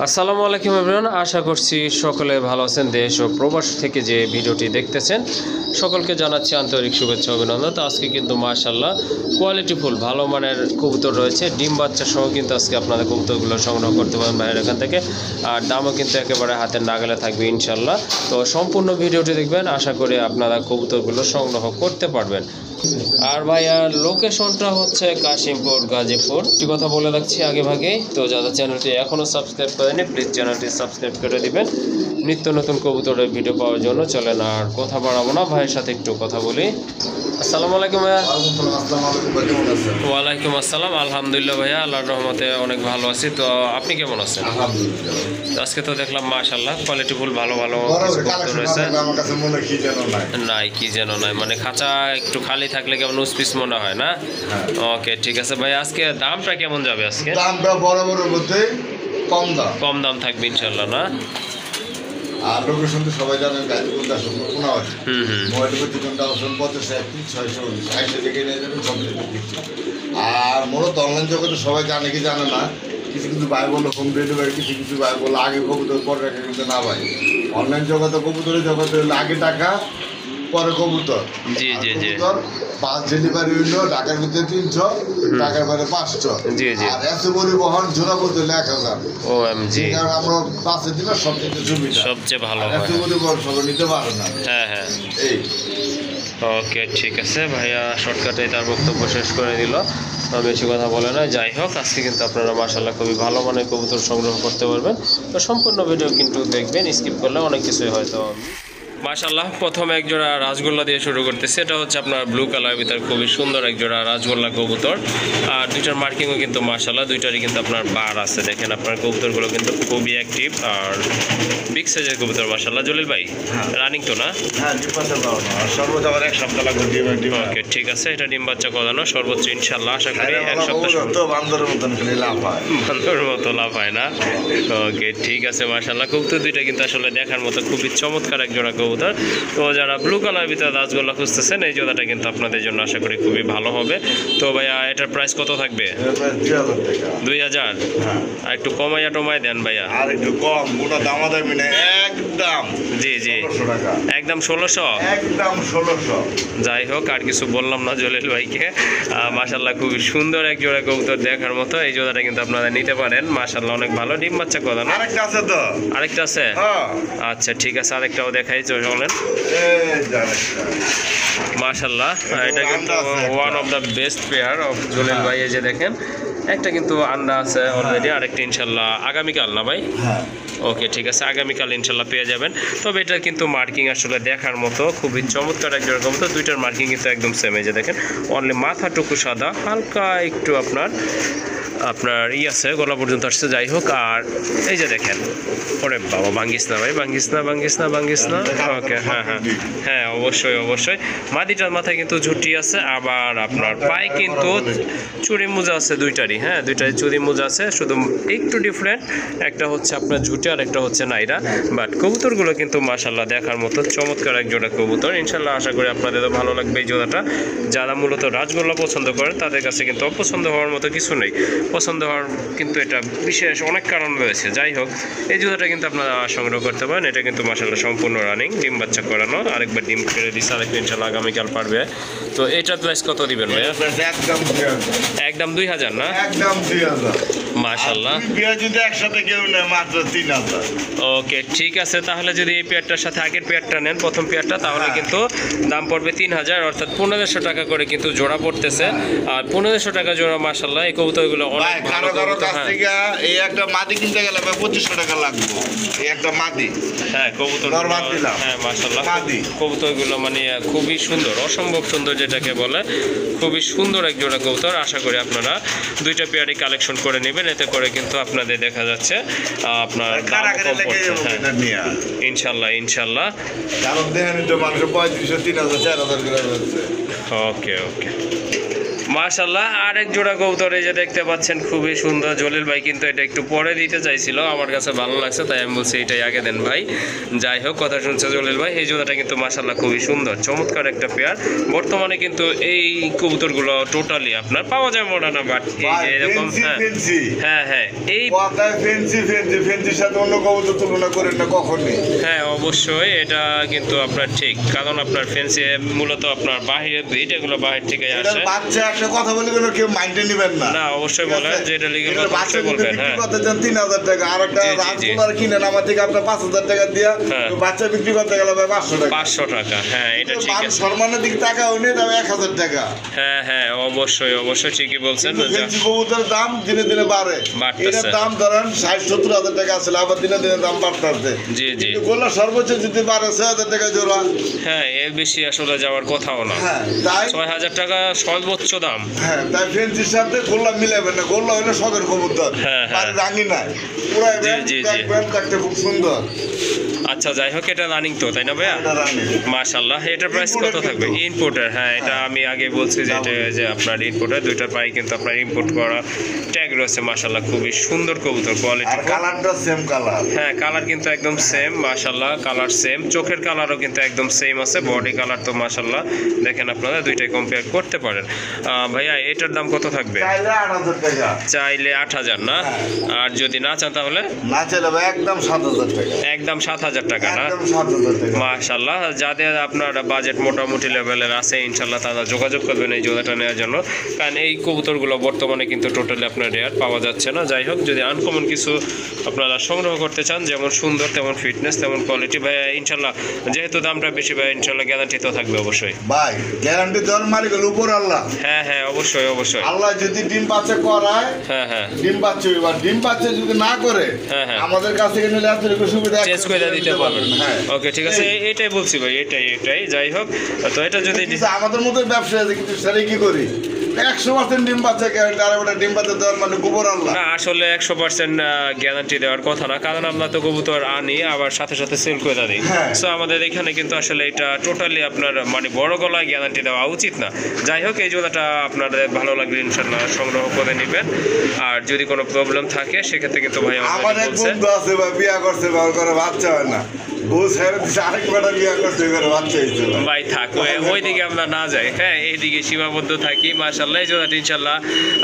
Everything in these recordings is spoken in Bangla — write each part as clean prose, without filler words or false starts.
আসসালামু আলাইকুম এভরিওয়ান, আশা করছি সকলে ভালো আছেন। দেশ ও প্রবাস থেকে যে ভিডিওটি দেখতেছেন সকলকে জানাচ্ছি আন্তরিক শুভেচ্ছা অভিনন্দন। তো আজকে কিন্তু মাশাআল্লাহ কোয়ালিটিফুল ভালো মানের কবুতর রয়েছে, ডিম বাচ্চা সহ কিন্তু আজকে আপনাদের কবুতরগুলো সংগ্রহ করতে পারেন বাইরের এখান থেকে। আর দামও কিন্তু একেবারে হাতের নাগালে থাকবে ইনশাল্লাহ। তো সম্পূর্ণ ভিডিওটি দেখবেন, আশা করি আপনারা কবুতরগুলো সংগ্রহ করতে পারবেন। আর ভাইয়ার লোকেশনটা হচ্ছে কাশিমপুর, গাজীপুর। একটি কথা বলে রাখছি আগে ভাগেই, তো যারা চ্যানেলটি এখনও সাবস্ক্রাইব করেনি প্লিজ চ্যানেলটি সাবস্ক্রাইব করে দিবেন নিত্য নতুন কবুতরের ভিডিও পাওয়ার জন্য। চলেন আর কথা বাড়াবো না, ভাইয়ের সাথে একটু কথা বলি। আসসালামু আলাইকুম ভাইয়া। ওয়ালাইকুম আসসালাম। আলহামদুলিল্লাহ ভাইয়া, আল্লাহর রহমতে অনেক ভালো আছি। তো আপনি কেমন আছেন? আজকে তো দেখলাম মাশাআল্লাহ কোয়ালিটিফুল ভালো ভালো কবুতর রয়েছে। নাই কি যেন নাই, মানে খাঁচা একটু খালি থাকলে কেমন উসপিস মনে হয় না? ওকে ঠিক আছে ভাই, আজকে দামটা কেমন যাবে? আজকে দামটা বরাবরের মধ্যে কম দাম থাকবে ইনশাআল্লাহ না? আর লোকেশন তো সবাই জানেন, গাজীপুর দাসপুর কোনাবাড়ি। মোবাইল প্রতিদিনটা অপশন 50 দেখে নিয়ে যাবেন সব কিছু। আর মূলত অনলাইন জগতে সবাই জানে কি জানে না, কিছু কিছু ভাই বললো হোম ডেলিভারি, কিছু কিছু ভাই বললো আগে কবুতর পরে রাখে, কিন্তু না ভাই, অনলাইন জগতে কবুতরের জগতে হলে আগে টাকা পরে কবুতর। জি জি জি। পাঁচ ডেলিভারি হইলো ঢাকার ভিতরে 300, ঢাকার বাইরে 500। জি জি। আর এত পরিবহন জোড়া বলতে 1000। ওএমজি, কারণ আমরা বাসে দিলে সবচেয়ে সুবিধা, সবচেয়ে ভালো হয়। এত পরিবহন সবাই নিতে পারে না। হ্যাঁ হ্যাঁ। এই ওকে ঠিক আছে ভাইয়া, শর্টকাটে তার বক্তব্য শেষ করে দিল, বেশি কথা বলে না। যাই হোক, আজকে কিন্তু আপনারা মাশাআল্লাহ খুবই ভালো মানের কবুতর সংগ্রহ করতে পারবেন। তো সম্পূর্ণ ভিডিও কিন্তু দেখবেন, স্কিপ করলে অনেক কিছুই হয়তো। মাশাআল্লাহ প্রথমে এক জোড়া রাজগোল্লা দিয়ে শুরু করতেছে। এটা হচ্ছে আপনার ব্লু কালারের ভিতর খুবই সুন্দর এক জোড়া রাজগোল্লা কবুতর। আর দুইটার মার্কিংও কিন্তু মাশাআল্লাহ দুইটারই কিন্তু আপনার বার আছে। দেখেন আপনার কবুতরগুলো কিন্তু খুবই অ্যাক্টিভ আর বিগ সাইজের কবুতর মাশাআল্লাহ। জলিল ভাই রানিং তো না? হ্যাঁ, ডিম বাচ্চা করানো আর সর্বোচ্চ আবার এক সপ্তাহ লাগবে ডিম। ওকে ঠিক আছে, এটা ডিম বাচ্চা করানো সর্বোচ্চ ইনশাআল্লাহ আশা করি এক সপ্তাহ। তো বান্দরের মতন খালি লাভ হয়, বান্দরের মতো লাভ হয় না? ওকে ঠিক আছে মাশাআল্লাহ। কবুতর দুইটা কিন্তু আসলে দেখার মতো খুবই চমৎকার এক জোড়া কবুতর। তো যারা ব্লু কালার ভিতরে রাজগোল্লা খুঁজতেছেন এই জোড়াটা কিন্তু আপনাদের জন্য আশা করি খুবই ভালো হবে। তো ভাইয়া এটার প্রাইস কত থাকবে? 2000। আর একটু কমাইয়া টমাই দেন ভাইয়া। আর একটু কম, কোনো দামাদামি না, একদম। জি জি, 1600 টাকা একদম 1600। একদম 1600। যাই হোক, আর কিছু বললাম না জলিল ভাইকে। মাশাআল্লাহ খুবই সুন্দর এক জোড়া কবুতর দেখার মতো। এই জোড়াটা কিন্তু আপনারা নিতে পারেন মাশাআল্লাহ, অনেক ভালো ডিম বাচ্চা করানো। আরেকটা আছে তো? আরেকটা আছে? হ্যাঁ আচ্ছা ঠিক আছে, আরেকটাও দেখাই চলেন। মাশাআল্লাহ এটা কিন্তু one of the best pair of Jalil ভাই। এই যে দেখেন একটা কিন্তু আন্ডা আছে অলরেডি, আরেকটা ইনশাল্লাহ আগামীকাল না ভাই? হ্যাঁ। ওকে ঠিক আছে, আগামীকাল ইনশাল্লাহ পেয়ে যাবেন। তবে এটা কিন্তু মার্কিং আসলে দেখার মতো খুবই চমৎকার এক জোড়া কবুতর। দুইটার মার্কিং কিন্তু একদম সেম। এই যে দেখেন অনলি মাথাটুকু সাদা, হালকা একটু আপনার আছে গলা পর্যন্ত আসছে। যাই হোক, আর এই যে দেখেন, ওরে বাবা ভাঙ্গিস না ভাই, ভাঙ্গিস না। ওকে হ্যাঁ হ্যাঁ হ্যাঁ, অবশ্যই মাদিটার মাথায় কিন্তু ঝুটি আছে, আবার আপনার পায়ে কিন্তু চুরি মোজা আছে দুইটারই। হ্যাঁ, দুইটারই চুরি মোজা আছে, শুধু একটু ডিফারেন্ট, একটা হচ্ছে আপনার ঝুটি আর একটা হচ্ছে নাইরা। বাট কবুতরগুলো কিন্তু মাশাআল্লাহ দেখার মতো চমৎকার এক জোড়া কবুতর। ইনশাল্লাহ আশা করি আপনাদেরও ভালো লাগবে এই জোড়াটা। যারা মূলত রাজগোল্লা পছন্দ করেন তাদের কাছে কিন্তু অপছন্দ হওয়ার মতো কিছু নেই, পছন্দ হওয়ার কিন্তু এটা বিশেষ অনেক কারণ রয়েছে। যাই হোক, এই জুতাটা কিন্তু আপনারা সংগ্রহ করতে পারেন। এটা কিন্তু মাশাআল্লাহ সম্পূর্ণ রানিং, ডিম বাচ্চা করানো, আরেকবার ডিম ফেলে দিচ্ছে, আরেকবার ইনশাআল্লাহ আগামীকাল পারবে। তো এটার প্রাইস কত দিবেন ভাইয়া? একদম 2000 না? একদম 2000 মাশাআল্লাহ। যদি একসাথে কেউ নেয় মাত্র 3000। ওকে ঠিক আছে, তাহলে যদি এই পেয়ারটার সাথে আগের পেয়ারটা নেন, প্রথম পেয়ারটা, তাহলে কিন্তু দাম পড়বে 3000, অর্থাৎ 1500 টাকা করে কিন্তু জোড়া পড়তেছে। আর 1500 টাকা জোড়া মাশাআল্লাহ এই কবুতরগুলো অনেক ভালো। কারো কাছ থেকে এই একটা মাদি কিনতে গেলে 2500 টাকা লাগবে, এই একটা মাদি। হ্যাঁ কবুতর, হ্যাঁ মাশাআল্লাহ কবুতরগুলো মানে খুবই সুন্দর, অসম্ভব সুন্দর যেটাকে বলে, খুবই সুন্দর এক জোড়া কবুতর। আশা করি আপনারা দুইটা পেয়ারই কালেকশন করে নেবেন, এতে করে কিন্তু আপনাদের দেখা যাচ্ছে আপনার ইনশাল্লাহ। কারণ দেখেন তো মানুষ 3500 3000 4000 করে। ওকে মাশাআল্লাহ আরেক জোড়া কবুতর এই যে দেখতে পাচ্ছেন, খুবই সুন্দর। জলিল ভাই কিন্তু এটা একটু পরে দিতে চাইছিল, আমার কাছে ভালো লাগছে তাই আমি বলছি এটাই আগে দেন ভাই। যাই হোক, কথা শুনছে জলিল ভাই। এই জোড়াটা কিন্তু মাশাআল্লাহ খুবই সুন্দর, চমৎকার একটা পেয়ার। বর্তমানে কিন্তু এই কবুতরগুলো টোটালি আপনার পাওয়া যায় মোটানা, বাট এই যে এরকম হ্যাঁ হ্যাঁ এই ফেন্সির সাথে অন্য কবুতর তুলনা করেন না কখনই। হ্যাঁ অবশ্যই, এটা কিন্তু আপনার ঠিক, কারণ আপনার ফেন্সি মূলত আপনার বাহিরের ব্রিড, এগুলো বাহির থেকে আসে। বাচ্চা একটা কথা বলি কোনো কেউ মাইন্ডে নেবেন না। না অবশ্যই বলেন, যেটা লিগেল বাচ্চা বলবেন। হ্যাঁ করতে চান 3000 টাকা, আর একটা রাজকুমার কিনেন আমার থেকে আপনার 5000 টাকা দিয়া, বাচ্চা বিক্রি করতে গেলে ভাই 500 টাকা। 500 টাকা, হ্যাঁ এটা ঠিক আছে। সম্মানের দিক টাকা হইলে দাম 1000 টাকা। হ্যাঁ হ্যাঁ অবশ্যই অবশ্যই ঠিকই বলছেন। ফেন্সি কবুতরের দাম দিনে দিনে বাড়ে, এটার দাম ধরেন 60-70 হাজার টাকা আছে, আবার দিনে দিনে দাম বাড়তেছে। জি জি, গোল্লা সর্বোচ্চ যদি বাড়ে 6000 টাকা জোড়া। হ্যাঁ এর বেশি আসলে যাওয়ার কথাও না। হ্যাঁ তাই 6000 টাকা সর্বোচ্চ দাম। হ্যাঁ তাই ফেন্সির সাথে গোল্লা মিলাবেন না, গোল্লা হলো শখের কবুতর, আর রাঙি নাই পুরো দেখতে খুব সুন্দর। আচ্ছা যাই হোক, এটা রানিং তো তাই না ভাইয়া? মাশাআল্লাহ। এটার প্রাইস কত থাকবে? ইম্পোর্টার, হ্যাঁ এটা আমি আগে বলছি যে এটা যে আপনার ইম্পোর্টার, দুইটার পাই কিন্তু আপনার ইম্পোর্ট করা ট্যাগ রয়েছে। মাশাআল্লাহ খুবই সুন্দর কবুতর, কোয়ালিটি। আর কালারটা সেম কালার। হ্যাঁ কালার কিন্তু একদম সেম, মাশাআল্লাহ কালার সেম। চোখের কালারও কিন্তু একদম সেম আছে, বডি কালার তো মাশাআল্লাহ দেখেন আপনারা, দুইটাই কম্পেয়ার করতে পারেন। ভাইয়া এটার দাম কত থাকবে? চাইলে 8000 টাকা। চাইলে 8000 না? আর যদি না চান তাহলে? না চাইলে ভাই একদম 7000 টাকা। একদম 7000 টাকা না? একদম 7000 টাকা। মাশাআল্লাহ, যাদের আপনার বাজেট মোটামুটি লেভেলের আছে ইনশাআল্লাহ তারা যোগাযোগ করবেন এই জোড়াটা নেওয়ার জন্য, কারণ এই কবুতরগুলো বর্তমানে কিন্তু টোটালি আপনার রেয়ার, পাওয়া যাচ্ছে না। যাই হোক, যদি আনকমন কিছু আপনারা সংগ্রহ করতে চান, যেমন সুন্দর তেমন ফিটনেস তেমন কোয়ালিটি, ভাই ইনশাআল্লাহ যেহেতু দামটা বেশি ভাই ইনশাআল্লাহ গ্যারান্টি তো থাকবে অবশ্যই। ভাই গ্যারান্টি দেওয়ার মালিক হলো উপর আল্লাহ। হ্যাঁ হ্যাঁ অবশ্যই অবশ্যই। আল্লাহ যদি ডিম বাচ্চা করায়, হ্যাঁ হ্যাঁ ডিম বাচ্চা এবার ডিম বাচ্চা যদি না করে, হ্যাঁ হ্যাঁ আমাদের কাছ থেকে নিলে এতটুকু সুবিধা চেঞ্জ করে দিতে পারবেন। হ্যাঁ ওকে ঠিক আছে, এটাই বলছি ভাই, এটাই। যাই হোক, তো এটা যদি আমাদের মতো ব্যবসা আছে, কিন্তু সেটাই কি করি 100% ডিম বাচ্চা গ্যারান্টি, আর ওটা ডিম বাচ্চা দেওয়ার মানে গোবর আল্লাহ না। আসলে 100% গ্যারান্টি দেওয়ার কথা না, কারণ আমরা তো কবুতর আনি আবার সাথে সাথে সেল করে দিই। সো আমাদের এখানে কিন্তু আসলে এটা টোটালি আপনার মানে বড় গলায় গ্যারান্টি দেওয়া উচিত না। যাই হোক, এই জোড়াটা আপনাদের ভালো লাগলে ইনশাআল্লাহ সংগ্রহ করে নেবেন। আর যদি কোনো প্রবলেম থাকে সেক্ষেত্রে কিন্তু ভাই আমার এক বন্ধু আছে ভাই, বিয়া করছে, ভালো করে বাচ্চা হয় না, বউ ছেড়ে দিচ্ছে, আরেকবার বিয়া করছে, এবারে বাচ্চা হয়েছে। ভাই থাক ওইদিকে আমরা না যাই, হ্যাঁ এইদিকে সীমাবদ্ধ থাকি। মাশাআল্লাহ এই জোড়াটা ইনশাআল্লাহ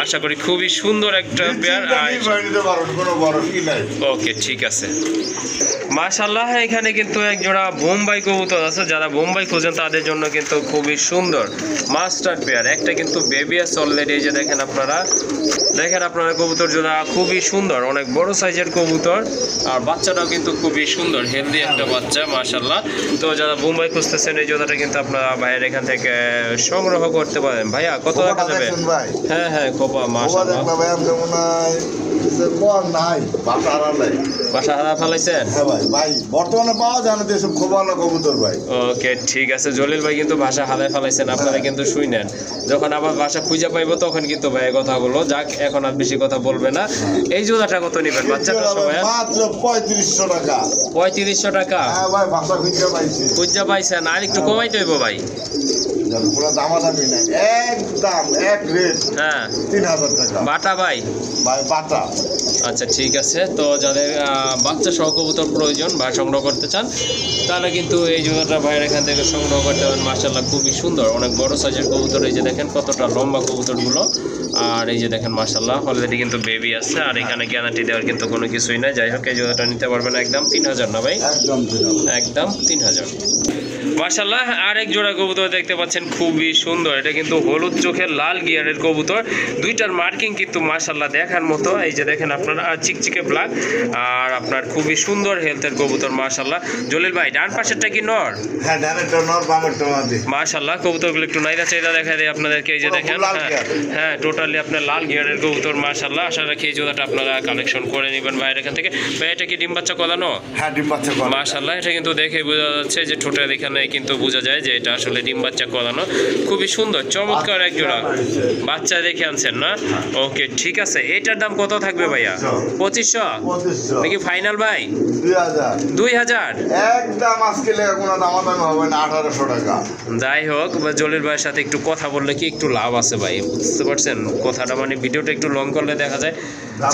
আশা করি খুবই সুন্দর একটা পেয়ার। ওকে ঠিক আছে, মাশাআল্লাহ। এখানে কিন্তু এক জোড়া বোম্বাই কবুতর আছে, যারা বোম্বাই খোঁজেন তাদের জন্য কিন্তু খুবই সুন্দর মাস্টার পেয়ার। একটা কিন্তু বেবি আছে অলরেডি, এই যে দেখেন আপনারা কবুতর জোড়া খুবই সুন্দর, অনেক বড় সাইজের কবুতর, আর বাচ্চাটাও কিন্তু খুবই সুন্দর, হেলদি একটা বাচ্চা মাশাআল্লাহ। তো যারা বোম্বাই খুঁজতেছেন এই জোড়াটা কিন্তু আপনারা ভাইয়ের এখান থেকে সংগ্রহ করতে পারেন। ভাইয়া কত টাকা যাবে? হ্যাঁ হ্যাঁ কোপা মাশাআল্লাহ। বাসা হারা ফেলাইছেন? হ্যাঁ ভাই, ভাই বর্তমানে পাওয়া যায় না দেশে খুব ভালো কবুতর ভাই। ওকে ঠিক আছে, জলিল ভাই কিন্তু ভাষা হারাই ফেলাইছেন, আপনারা কিন্তু শুনেন। যখন আবার ভাষা খুঁজে পাইবো তখন কিন্তু ভাই কথা বলো যাক, এখন আর বেশি কথা বলবে না। এই জোড়াটা কত নেবেন? বাচ্চাটা সবাই মাত্র 3500 টাকা। 3500 টাকা? হ্যাঁ ভাই, ভাষা খুঁজে পাইছি। খুঁজে পাইছেন, আর একটু কমাইতে হইব ভাই। পুরো দামাদামি নাই, একদম এক রেট। হ্যাঁ 3000 টাকা। বাটা ভাই? ভাই বাটা। আচ্ছা ঠিক আছে, তো যাদের বাচ্চা সহ কবুতর প্রয়োজন বা সংগ্রহ করতে চান তাহলে কিন্তু এই জোড়াটা ভাইয়ের এখান থেকে সংগ্রহ করতে পারেন। মাশাআল্লাহ খুবই সুন্দর, অনেক বড় সাইজের কবুতর। এই যে দেখেন কতটা লম্বা কবুতরগুলো, আর এই যে দেখেন মাশাআল্লাহ অলরেডি কিন্তু বেবি আছে, আর এখানে গ্যারান্টি দেওয়ার কিন্তু কোনো কিছুই নাই। যাই হোক, এই জোড়াটা নিতে পারবেন একদম 3000 না ভাই? একদম 3000। মাশাআল্লাহ আরেক জোড়া কবুতর দেখতে পাচ্ছেন, খুবই সুন্দর। এটা কিন্তু হলুদ চোখের লাল গিয়ারের কবুতর, দুইটার মার্কিং কিন্তু মাশাআল্লাহ দেখার মতো। এই যে দেখেন আপনারা চিকচিকে ব্ল্যাক, আর আপনার খুবই সুন্দর হেলথের কবুতর মাশাআল্লাহ। জলিল ভাই ডান পাশেরটা কি নর? হ্যাঁ ডানেরটা নর, বামেরটা মাদি। মাশাআল্লাহ কবুতরগুলো একটু নাইরা চাইরা দেখা দেয় আপনাদেরকে। এই যে দেখেন হ্যাঁ টোটালি আপনার লাল গিয়ারের কবুতর মাশাআল্লাহ। আশা রাখি এই জোড়াটা আপনারা কালেকশন করে নেবেন ভাইয়ের এখান থেকে। ভাই এটা কি ডিম বাচ্চা করানো? হ্যাঁ ডিম বাচ্চা করানো মাশাআল্লাহ। এটা কিন্তু দেখে বোঝা যাচ্ছে যে ঠোঁটের এখানে দেখলেই কিন্তু বোঝা যায় যে এটা আসলে ডিম বাচ্চা করানো। খুবই সুন্দর চমৎকার এক জোড়া বাচ্চা দেখে আনছেন না? ওকে ঠিক আছে। এটার দাম কত থাকবে ভাইয়া? 2500 নাকি ফাইনাল ভাই? 2000 একদম আজকে লেগে কোনো দামাদামি হবে না, 1800 টাকা। যাই হোক, জলিল ভাইয়ের সাথে একটু কথা বললে কি একটু লাভ আছে ভাই, বুঝতে পারছেন কথাটা? মানে ভিডিওটা একটু লং করলে দেখা যায়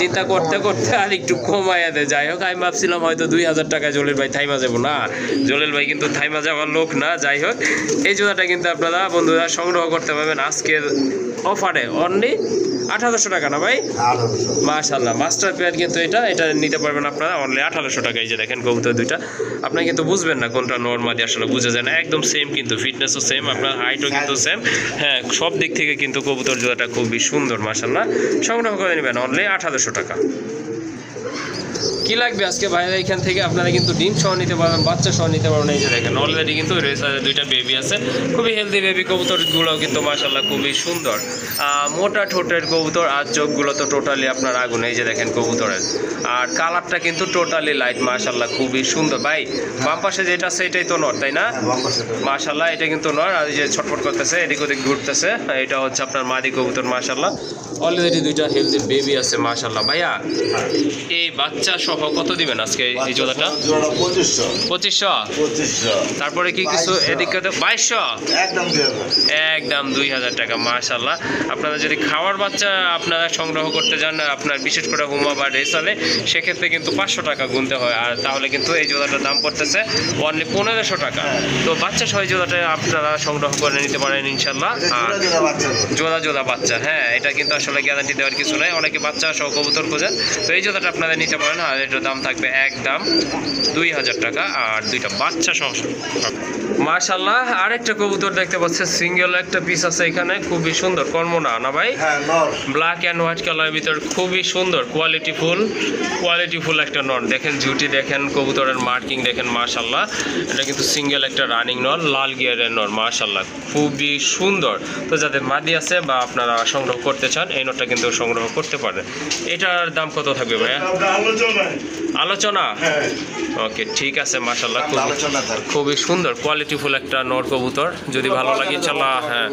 চিন্তা করতে করতে আর একটু কমাইয়া দেয়। যাই হোক, আমি ভাবছিলাম হয়তো 2000 টাকায় জলিল ভাই থাইমা যাবো না, জলিল ভাই কিন্তু থাইমা যাওয়ার লোক না। যাই হোক, এই জোড়াটা কিন্তু আপনারা বন্ধুরা সংগ্রহ করতে পারবেন আজকের অফারে অনলি 1800 টাকা না ভাই? মাশাআল্লাহ, মাস্টার পেয়ার কিন্তু এটা নিতে পারবেন আপনারা অনলি 1800 টাকা। এই যে দেখেন কবুতর দুইটা, আপনারা কিন্তু বুঝবেন না কোনটা নরমালি আসলে বুঝা যায় না, একদম সেম কিন্তু ফিটনেসও সেম, আপনার হাইটও কিন্তু সেম। হ্যাঁ, সব দিক থেকে কিন্তু কবুতর জোড়াটা খুবই সুন্দর মাশাআল্লাহ। সংগ্রহ করে নেবেন অনলি 1800 টাকা। কি লাগবে আজকে ভাইরা এখান থেকে আপনারা কিন্তু ডিম সহ নিতে পারবেন, বাচ্চা সহ নিতে পারবেন। এই যে দেখেন অলরেডি কিন্তু রেসারে দুইটা বেবি আছে, খুবই হেলদি বেবি কবুতরগুলোও কিন্তু মাশাআল্লাহ খুবই সুন্দর, মোটা ঠোঁটের কবুতর, আর চোখগুলো তো টোটালি আপনার আগুন। এই যে দেখেন কবুতরের, আর কালারটা কিন্তু টোটালি লাইট মাশাআল্লাহ খুবই সুন্দর। ভাই বাম পাশে যেটা সেটাই তো নর, তাই না? মাশাআল্লাহ এটা কিন্তু নর, আর এই যে ছটফট করতেছে এদিক ওদিক ঘুরতেছে এটা হচ্ছে আপনার মাদি কবুতর মাশাআল্লাহ। অলরেডি দুইটা হেলদি বেবি আছে মাশাআল্লাহ। ভাইয়া এই বাচ্চা সহ কত দিবেন আজকে এই জোড়াটা? 2500। তারপরে কি কিছু এদিকে 2200? একদম 2000 টাকা মাশাআল্লাহ। আপনারা যদি খাওয়ার বাচ্চা আপনারা সংগ্রহ করতে যান, আপনার বিশেষ করে হুমা বা রেসালে, সেক্ষেত্রে কিন্তু 500 টাকা গুনতে হয়, আর তাহলে কিন্তু এই জোড়াটার দাম পড়তেছে অনলি 1500 টাকা। তো বাচ্চা সহ জোড়াটা আপনারা সংগ্রহ করে নিতে পারেন ইনশাল্লাহ। আর জোড়া বাচ্চা, হ্যাঁ এটা কিন্তু আসলে গ্যারান্টি দেওয়ার কিছু নাই, অনেকে বাচ্চা সহ কবুতর খোঁজেন, তো এই জোড়াটা আপনারা নিতে পারেন। আর এটার দাম থাকবে একদম 2000 টাকা, আর দুইটা বাচ্চা সহ মাশাআল্লাহ। আরেকটা কবুতর দেখতে পাচ্ছেন, সিঙ্গেল একটা পিস আছে এখানে, খুবই সুন্দর কর্মনা না ভাই? ব্ল্যাক অ্যান্ড হোয়াইট কালারের ভিতর খুবই সুন্দর কোয়ালিটিফুল একটা নর। দেখেন জুটি দেখেন, কবুতরের মার্কিং দেখেন মাশাআল্লাহ। এটা কিন্তু সিঙ্গেল একটা রানিং নর, লাল গিয়ারের নর মাশাআল্লাহ খুবই সুন্দর। তো যাদের মাদি আছে বা আপনারা সংগ্রহ করতে চান, এই নরটা কিন্তু সংগ্রহ করতে পারেন। এটার দাম কত থাকবে ভাইয়া? আলোচনা? ওকে ঠিক আছে মাশাআল্লাহ, খুবই সুন্দর কোয়ালিটিফুল একটা নর কবুতর। যদি ভালো লাগে ইনশাআল্লাহ হ্যাঁ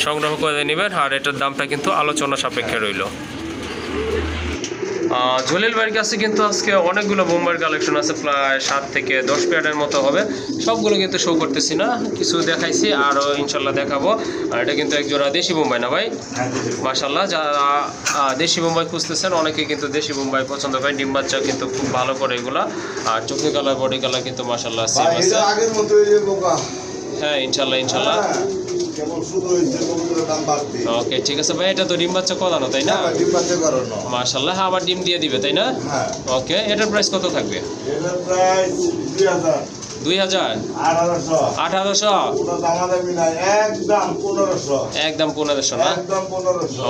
সংগ্রহ করে নেবেন, আর এটার দামটা কিন্তু আলোচনা সাপেক্ষে রইল। জলিল ভাইয়ের কাছে কিন্তু আজকে অনেকগুলো বোম্বাইয়ের কালেকশন আছে, প্রায় 7 থেকে 10 পেয়ারের মতো হবে। সবগুলো কিন্তু শো করতেছি না, কিছু দেখাইছি, আরও ইনশাল্লাহ দেখাবো। আর এটা কিন্তু একজোড়া দেশি বোম্বাই না ভাই? মাশাল্লাহ, যারা দেশি বোম্বাই খুঁজতেছেন অনেকে কিন্তু দেশি বোম্বাই পছন্দ করে, ডিম বাচ্চা কিন্তু খুব ভালো করে এগুলা, আর চোখের কালার বডি কালার কিন্তু মাশাল্লাহ সেম আছে। হ্যাঁ ইনশাল্লাহ। ওকে ঠিক আছে ভাই, এটা তো ডিম বাচ্চা করানো তাই না? মাশাআল্লাহ, আবার ডিম দিয়ে দিবে তাই না? ওকে, এটার প্রাইস কত থাকবে? 2000 1800 একদম 1500 না?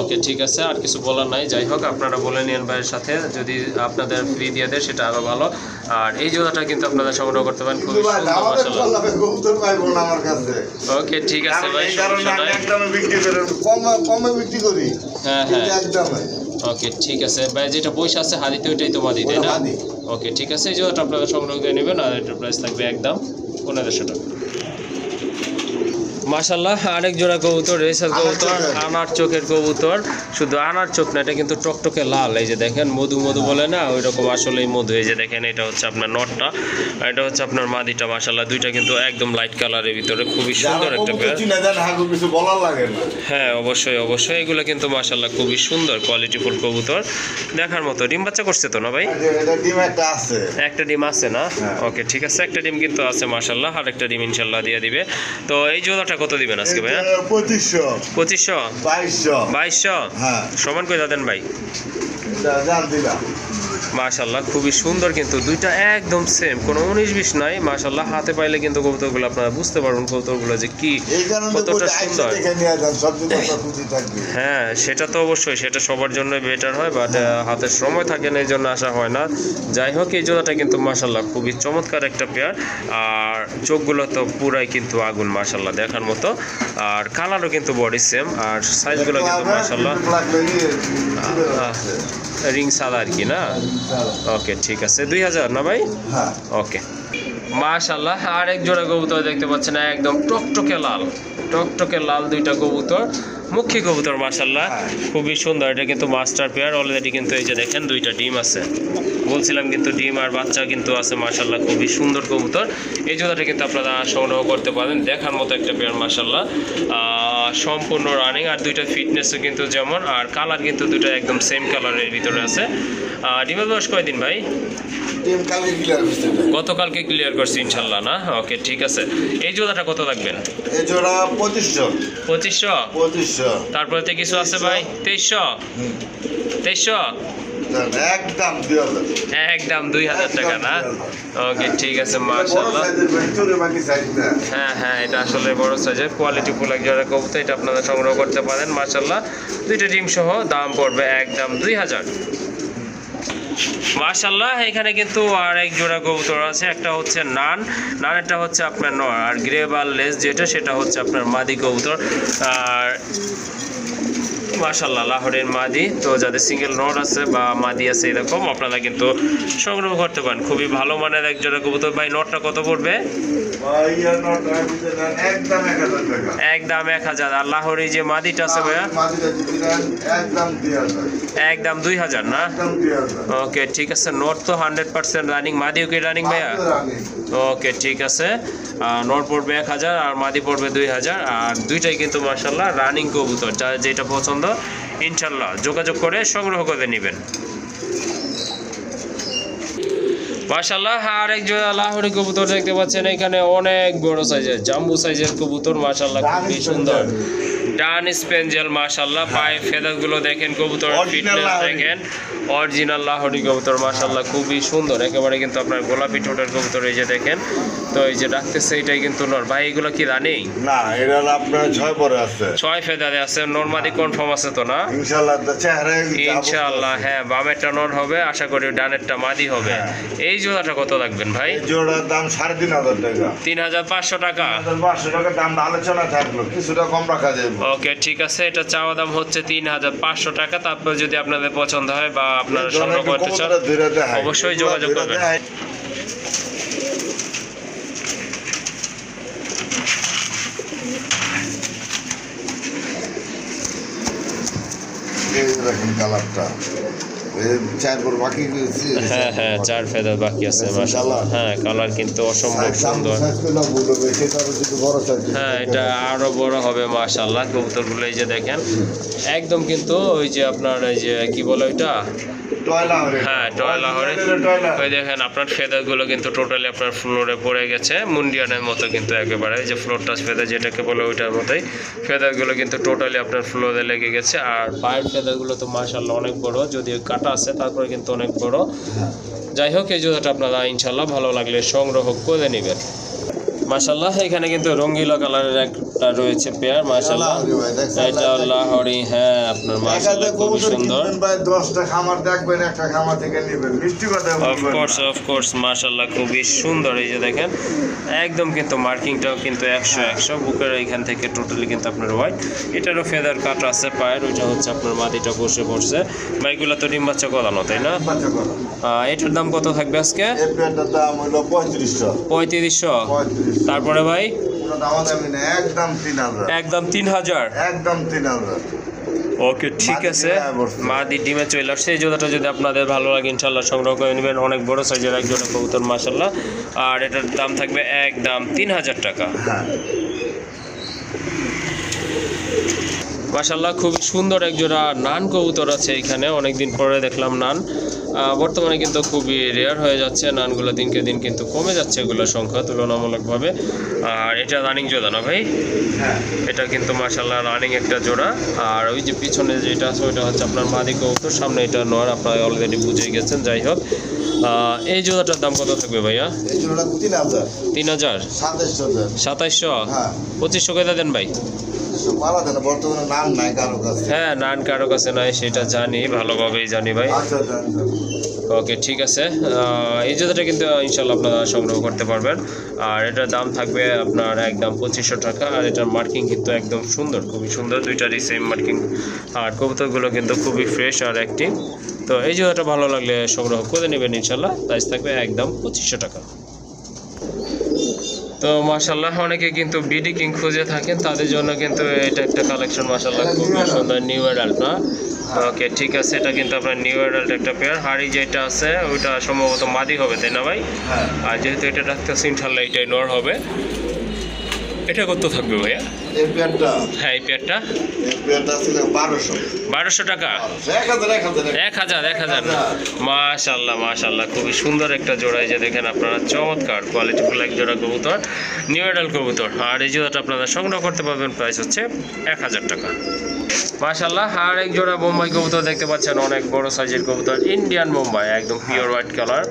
ওকে ঠিক আছে, আর কিছু বলার নাই। যাই হোক, আপনারা বলে নিন ভাইয়ের সাথে, যদি আপনাদের ফ্রি দিয়ে দেয় সেটা আরো ভালো। আর এই জোড়াটা কিন্তু আপনারা সংগ্রহ করতে পারেন, খুবই সুন্দর মাশাআল্লাহ। ওকে ঠিক আছে ভাই, কমে বিক্রি করি। হ্যাঁ ওকে ঠিক আছে ভাই, যেটা পয়সা আছে হাদিতে ওইটাই তোমাদের তাই না? ওকে ঠিক আছে, এই জোড়াটা আপনারা সংগ্রহ করে নেবেন, আর এটার প্রাইস থাকবে একদম 1500 টাকা। মাশাআল্লাহ, আরেক জোড়া কবুতর, রেসার কবুতর, আনার চোখের কবুতর। শুধু আনার চোখ না, এটা কিন্তু টকটকে লাল। এই যে দেখেন মধু বলে না, ওই রকম আসলেই মধু। এই যে দেখেন, এটা হচ্ছে আপনার নটটা, আর এটা হচ্ছে আপনার মাদিটা মাশাআল্লাহ। দুইটা কিন্তু একদম লাইট কালারের ভিতরে, খুবই সুন্দর একটা পেয়ার। হ্যাঁ অবশ্যই এগুলো কিন্তু মাশাআল্লাহ খুবই সুন্দর কোয়ালিটিফুল কবুতর, দেখার মতো। ডিম বাচ্চা করছে তো না ভাই? একটা ডিম আছে না? ওকে ঠিক আছে, একটা ডিম কিন্তু আছে মাশাআল্লাহ, আর একটা ডিম ইনশাআল্লাহ দিয়ে দিবে। তো এই জোড়াটা কত দিবেন আজকে ভাইয়া? 2500 2200 সমান করে দেন ভাই। মাশাআল্লাহ খুবই সুন্দর, কিন্তু দুইটা একদম সেম, কোনো 19-20 নাই মাশাআল্লাহ। হাতে পাইলে কিন্তু কবুতরগুলো আপনারা বুঝতে পারবেন কবুতরগুলো যে কি কতটা সুন্দর। হ্যাঁ সেটা তো অবশ্যই, সেটা সবার জন্য বেটার হয়, বাট হাতে সময় থাকে না, এই জন্য আসা হয় না। যাই হোক, এই জোড়াটা কিন্তু মাশাআল্লাহ খুবই চমৎকার একটা পেয়ার, আর চোখগুলো তো পুরাই কিন্তু আগুন মাশাআল্লাহ দেখার মতো, আর কালারও কিন্তু বডি সেম, আর সাইজগুলো কিন্তু মাশাআল্লাহ রিং সাদা আর কি না? ওকে ঠিক আছে, 2000 না ভাই? ওকে মাশাআল্লাহ আরেক জোড়া কবুতর দেখতে পাচ্ছেন একদম টকটকে লাল দুইটা কবুতর, মুখী কবুতর মাশাআল্লাহ খুবই সুন্দর। এটা কিন্তু মাস্টার পেয়ার, অলরেডি কিন্তু এই যে দেখেন দুইটা ডিম আছে, বলছিলাম কিন্তু ডিম আর বাচ্চা কিন্তু আছে মাশাআল্লাহ, খুবই সুন্দর কবুতর। এই জোড়াটা কিন্তু আপনারা সংগ্রহ করতে পারেন, দেখার মতো একটা পেয়ার মাশাআল্লাহ, সম্পূর্ণ রানিং। আর দুইটা ফিটনেসও কিন্তু যেমন, আর কালার কিন্তু দুটো একদম সেম কালারের ভিতরে আছে। ডিমের বয়স কয়দিন ভাই? গতকালকে ক্লিয়ার করছি ইনশাল্লাহ না? ওকে ঠিক আছে। এই জোড়াটা কত রাখবেন? এই জোড়া 2500। 2500? তারপরে তো কিছু আছে ভাই? 2300? একদম 2000 টাকা না? ওকে ঠিক আছে মাশাআল্লাহ। হ্যাঁ এটা আসলে বড় সাইজের কোয়ালিটি ফুল এক জোড়া কবুতর, এটা আপনারা সংগ্রহ করতে পারেন মাশাআল্লাহ। দুইটা ডিম সহ দাম পড়বে একদম 2000 মাশাআল্লাহ। এখানে কিন্তু আর এক জোড়া কবুতর আছে, একটা হচ্ছে নানেরটা হচ্ছে আপনার নর, আর গ্রে বার লেস যেটা সেটা হচ্ছে আপনার মাদি কবুতর। আর মাশাআল্লাহ লাহোরের মাদি, তো যাদের সিঙ্গেল নর আছে বা মাদি আছে এরকম আপনারা কিন্তু সংগ্রহ করতে পারেন। খুবই ভালো মানের এক জোড়া কবুতর। ভাই নরটা কত পড়বে? একদম 1000। আর লাহোরের যে মাদিটা আছে ভাইয়া? একদম 2000 না? ওকে ঠিক আছে। নর তো 100% রানিং, মাদিও কি রানিং ভাইয়া? ওকে ঠিক আছে। নর পড়বে 1000 আর মাদি পড়বে 2000, আর দুইটাই কিন্তু মাশাআল্লাহ রানিং কবুতর। যার যেটা পছন্দ ইনশাআল্লাহ যোগাযোগ করে সংগ্রহ করে নেবেন মাশাআল্লাহ। আর এক জোড়া লাহোরি কবুতর দেখতে পাচ্ছেন, এখানে অনেক বড় সাইজের জাম্বু সাইজের কবুতর মাশাআল্লাহ, খুবই সুন্দর। ডান স্পেঞ্জেল মাশাআল্লাহ, পায়ে ফেদারগুলো দেখেন, কবুতর ফিটনেস দেখেন, অরিজিনাল লাহোরি কবুতর মাশাআল্লাহ খুবই সুন্দর। একেবারে কিন্তু আপনার গোলাপি ঠোঁটের কবুতর, এই যে দেখেন। তো এই যে ডাকতেছে এটাই কিন্তু নর। ভাই এগুলো কি রানিং? না, এটা আপনার 6 পরে আছে, 6 ফেদারে আছে। নরমাদি কনফার্ম আছে তো না? ইনশাআল্লাহ চেহারা ইনশাআল্লাহ। হ্যাঁ বামেরটা নর হবে, আশা করি ডানেরটা মাদি হবে। এই জোড়াটা কত রাখবেন ভাই? জোড়ার দাম 3500 টাকা। 3500 টাকা? 3500 টাকা দাম আলোচনা থাকলো, কিছুটা কম রাখা যাবে। ওকে ঠিক আছে। এটা চাওয়া দাম হচ্ছে 3500 টাকা। তারপর যদি আপনাদের পছন্দ হয় বা আপনারা সংগ্রহ করতে চান অবশ্যই যোগাযোগ করবেন। দেখেন কালারটা, 4 পর বাকি। হ্যাঁ 4 ফেদার বাকি আছে মাশাআল্লাহ। হ্যাঁ কালার কিন্তু অসম্ভব সুন্দর। হ্যাঁ এটা আরো বড় হবে মাশাআল্লাহ কবুতরগুলো। এই যে দেখেন একদম কিন্তু ওই যে আপনার এই যে কি বলে ওইটা, হ্যাঁ টয় লাহোরে। ওই দেখেন আপনার ফেদারগুলো কিন্তু টোটালি আপনার ফ্লোরে পড়ে গেছে, মুন্ডিয়ানের মতো কিন্তু একেবারে। এই যে ফ্লোর টাচ ফেদার যেটাকে বলে ওইটার মতোই ফেদারগুলো কিন্তু টোটালি আপনার ফ্লোরে লেগে গেছে। আর পায়ের ফেদারগুলো তো মাশাআল্লাহ অনেক বড়, যদিও কাটা আছে তারপরে কিন্তু অনেক বড়। যাই হোক এই জোড়াটা আপনারা ইনশাআল্লাহ ভালো লাগলে সংগ্রহ করে নেবেন মাশাআল্লাহ। এখানে কিন্তু রঙ্গিলা কালারের একটা রয়েছে পেয়ার মাশাআল্লাহ, এটা লাহোরি। হ্যাঁ আপনার মাশাআল্লাহ খুব সুন্দর। ভাই 10টা খামার দেখবেন, একটা খামার থেকে নেবেন, মিষ্টি কথা বলবেন। অফ কোর্স মাশাআল্লাহ খুবই সুন্দর। এই যে দেখেন একদম কিন্তু মার্কিংটাও কিন্তু 100 বুকের এইখান থেকে টোটালি কিন্তু আপনার হোয়াইট। এটারও ফেদার কাট আছে পায়ের, ওইটা হচ্ছে আপনার মাটিটা বসে পড়ছে। ভাইগুলো তো ডিম বাচ্চা করানো তাই না? এটার দাম কত থাকবে আজকে? এটার দাম হলো 3500। 3500? তারপরে ভাই একদম 3000। একদম 3000। ওকে ঠিক আছে। মাদি ডিমে চলে আসছে। এই জোড়াটা যদি আপনাদের ভালো লাগে ইনশাআল্লাহ সংগ্রহ করে নেবেন। অনেক বড় সাইজের এক জোড়া কবুতর মাশাআল্লাহ। আর এটার দাম থাকবে একদম 3000 টাকা। মাশাআল্লাহ খুব সুন্দর এক জোড়া নান কবুতর আছে এখানে। অনেকদিন পরে দেখলাম নান। বর্তমানে কিন্তু খুবই রেয়ার হয়ে যাচ্ছে নানগুলো, দিনকে দিন কিন্তু কমে যাচ্ছে এগুলোর সংখ্যা তুলনামূলকভাবে। আর এটা রানিং জোড়া না ভাই? হ্যাঁ এটা কিন্তু মাশাআল্লাহ রানিং একটা জোড়া। আর ওই যে পিছনে যেটা আছে ওইটা হচ্ছে আপনার মাদি কবুতর, সামনে এটা নর, আপনারা অলরেডি বুঝে গেছেন। যাই হোক এই জোড়াটার দাম কত থাকবে ভাইয়া? এই জোড়া 3000। 3000? 2700? হ্যাঁ 2500 করে দেন ভাই। বর্তমানে নাম নাই কারো কাছে। হ্যাঁ নান কারো কাছে নাই সেটা জানি, ভালোভাবেই জানি ভাই। ওকে ঠিক আছে। এই জুতোটা কিন্তু ইনশাআল্লাহ আপনারা সংগ্রহ করতে পারবেন। আর এটার দাম থাকবে আপনার একদম 2500 টাকা। আর এটার মার্কিং কিন্তু একদম সুন্দর, খুবই সুন্দর, দুইটারই সেম মার্কিং। আর কবুতরগুলো কিন্তু খুবই ফ্রেশ আর অ্যাক্টিভ। তো এই জুতোটা ভালো লাগলে সংগ্রহ করে নেবেন ইনশাআল্লাহ। প্রাইস থাকবে একদম 2500 টাকা। তো মাশাল্লাহ অনেকে কিন্তু বিডি কিং খুঁজে থাকেন, তাদের জন্য কিন্তু এটা একটা কালেকশন মাশাল্লাহ খুবই সুন্দর, নিউ অ্যাডাল্ট না? ওকে ঠিক আছে, এটা কিন্তু আপনার নিউ অ্যাডাল্ট একটা পেয়ার। হাড়ি যেটা আছে ওইটা সম্ভবত মাদি হবে, তাই না ভাই? হ্যাঁ। আর যেহেতু এটা রাখতেছি ইনশাল্লাহ এটাই নর হবে। এটা কত থাকবে ভাইয়া? এই পেয়ারটা হ্যাঁ এই পেয়ারটা ছিল 1200 1200 টাকা। 1000 না? মাশাল্লাহ মাশাল্লাহ খুবই সুন্দর একটা জোড়া, এই যে দেখেন আপনারা, চমৎকার কোয়ালিটিফুল এক জোড়া কবুতর, নিউ অ্যাডাল্ট কবুতর। আর এই জোড়াটা আপনারা সংগ্রহ করতে পারবেন, প্রাইস হচ্ছে 1000 টাকা। মাশাল্লাহ আর এক জোড়া বোম্বাই কবুতর দেখতে পাচ্ছেন, অনেক বড় সাইজের কবুতর, ইন্ডিয়ান বোম্বাই, একদম পিওর হোয়াইট কালার,